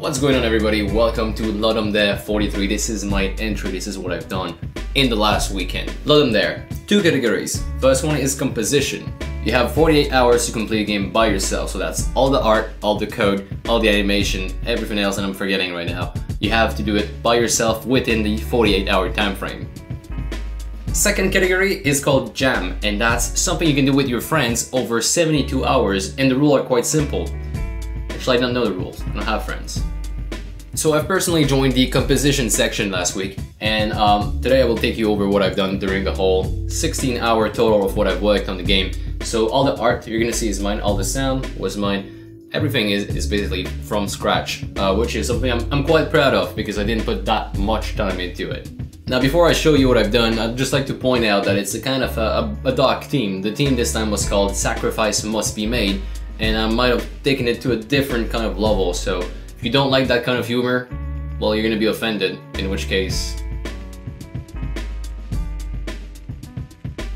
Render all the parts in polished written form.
What's going on, everybody? Welcome to Ludum There 43. This is my entry. This is what I've done in the last weekend. Ludum There. Two categories. First one is composition. You have 48 hours to complete a game by yourself. So that's all the art, all the code, all the animation, everything else that I'm forgetting right now. You have to do it by yourself within the 48-hour time frame. Second category is called Jam, and that's something you can do with your friends over 72 hours, and the rules are quite simple. Actually, I don't know the rules. I don't have friends. So I've personally joined the composition section last week, and today I will take you over what I've done during the whole 16-hour total of what I've worked on the game. So all the art you're gonna see is mine, all the sound was mine, everything is basically from scratch, which is something I'm quite proud of because I didn't put that much time into it. Now, before I show you what I've done, I'd just like to point out that it's a kind of a dark theme. The theme this time was called Sacrifice Must Be Made, and I might have taken it to a different kind of level, so if you don't like that kind of humor, well, you're gonna be offended, in which case...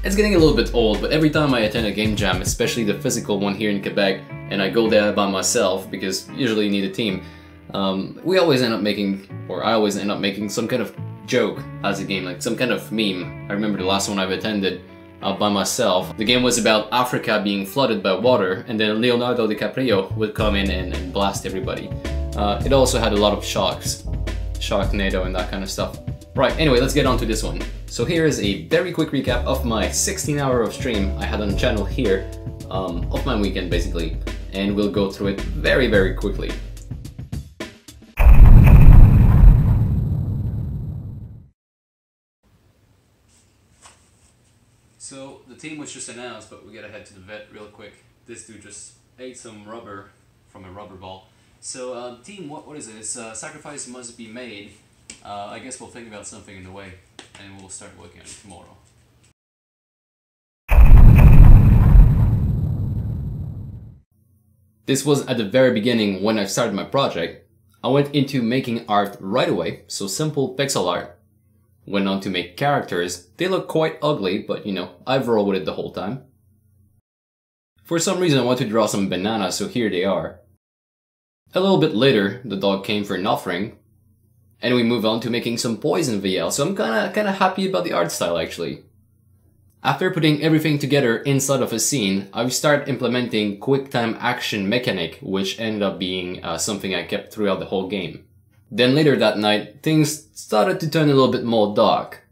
It's getting a little bit old, but every time I attend a game jam, especially the physical one here in Quebec, and I go there by myself, because usually you need a team, we always end up making, or I always end up making some kind of joke as a game, like some kind of meme. I remember the last one I've attended by myself. The game was about Africa being flooded by water, and then Leonardo DiCaprio would come in and blast everybody. It also had a lot of sharks, Sharknado and that kind of stuff. Right, anyway, let's get on to this one. So here is a very quick recap of my 16-hour of stream I had on the channel here, of my weekend basically, and we'll go through it very quickly. So the team was just announced, but we gotta head to the vet real quick. This dude just ate some rubber from a rubber ball. So team, what is it? It's Sacrifice Must Be Made. I guess we'll think about something in the way, and we'll start working on it tomorrow. This was at the very beginning when I started my project. I went into making art right away, so simple pixel art. Went on to make characters. They look quite ugly, but you know, I've rolled with it the whole time. For some reason I wanted to draw some bananas, so here they are. A little bit later, the dog came for an offering, and we moved on to making some poison VL, so I'm kinda happy about the art style actually. After putting everything together inside of a scene, I've started implementing QuickTime action mechanic, which ended up being something I kept throughout the whole game. Then later that night, things started to turn a little bit more dark.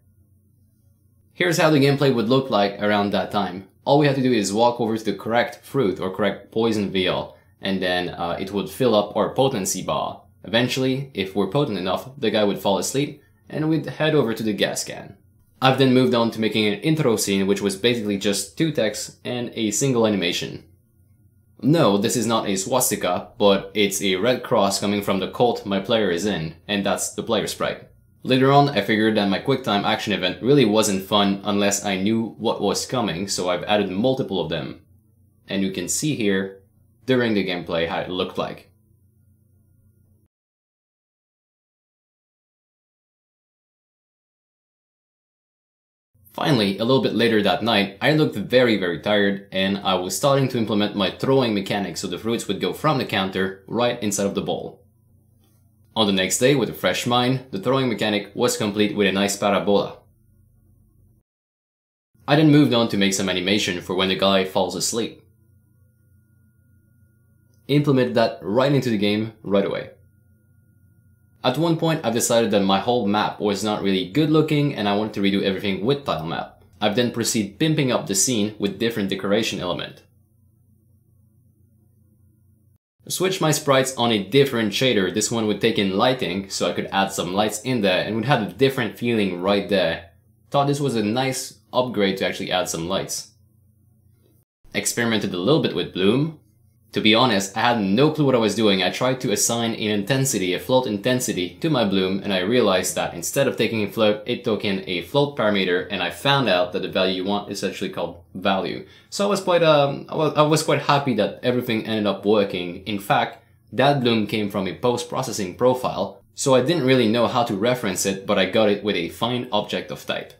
Here's how the gameplay would look like around that time. All we had to do is walk over to the correct fruit or correct poison VL, and then it would fill up our potency bar. Eventually, if we're potent enough, the guy would fall asleep, and we'd head over to the gas can. I've then moved on to making an intro scene, which was basically just two texts and a single animation. No, this is not a swastika, but it's a red cross coming from the cult my player is in, and that's the player sprite. Later on, I figured that my QuickTime action event really wasn't fun unless I knew what was coming, so I've added multiple of them. And you can see here, during the gameplay, how it looked like. Finally, a little bit later that night, I looked very tired, and I was starting to implement my throwing mechanic so the fruits would go from the counter right inside of the bowl. On the next day, with a fresh mind, the throwing mechanic was complete with a nice parabola. I then moved on to make some animation for when the guy falls asleep. Implemented that right into the game right away. At one point, I've decided that my whole map was not really good looking and I wanted to redo everything with tile map. I've then proceeded pimping up the scene with different decoration element. Switched my sprites on a different shader. This one would take in lighting, so I could add some lights in there and would have a different feeling right there. Thought this was a nice upgrade to actually add some lights. Experimented a little bit with bloom. To be honest, I had no clue what I was doing. I tried to assign an intensity, a float intensity, to my bloom, and I realized that instead of taking a float, it took in a float parameter, and I found out that the value you want is actually called value. So I was quite happy that everything ended up working. In fact, that bloom came from a post-processing profile, so I didn't really know how to reference it, but I got it with a find object of type.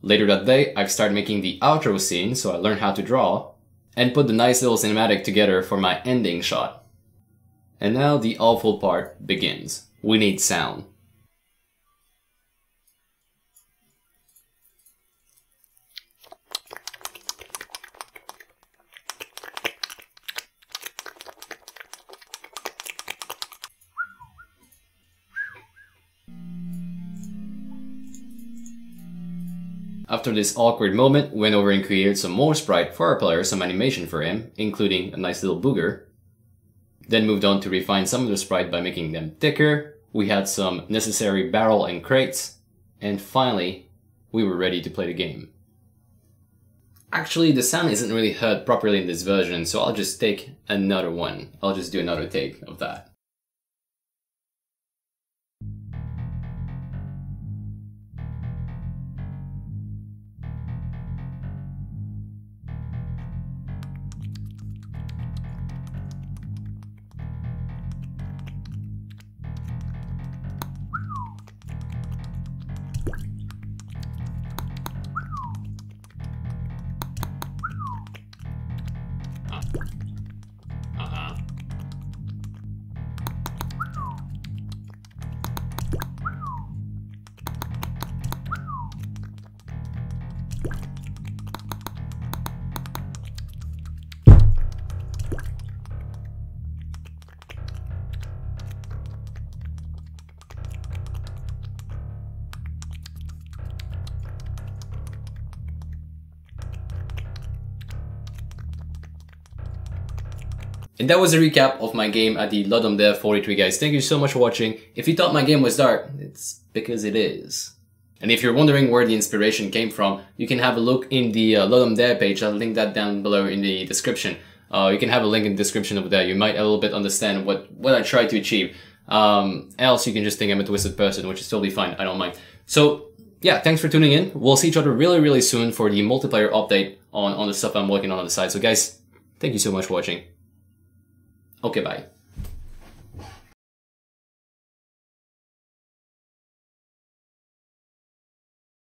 Later that day, I've started making the outro scene, so I learned how to draw. and put the nice little cinematic together for my ending shot. And now the awful part begins. We need sound. After this awkward moment, we went over and created some more sprite for our player, some animation for him, including a nice little booger. Then moved on to refine some of the sprite by making them thicker. We had some necessary barrel and crates. And finally, we were ready to play the game. Actually, the sound isn't really heard properly in this version, so I'll just take another one. I'll just do another take of that. And that was a recap of my game at the Ludum Dev 43, guys. Thank you so much for watching. If you thought my game was dark, it's because it is. And if you're wondering where the inspiration came from, you can have a look in the Ludum Dev page. I'll link that down below in the description. You can have a link in the description over there. You might a little bit understand what I tried to achieve. Else you can just think I'm a twisted person, which is totally fine. I don't mind. So yeah, thanks for tuning in. We'll see each other really soon for the multiplayer update on the stuff I'm working on the side. So guys, thank you so much for watching. Okay, bye.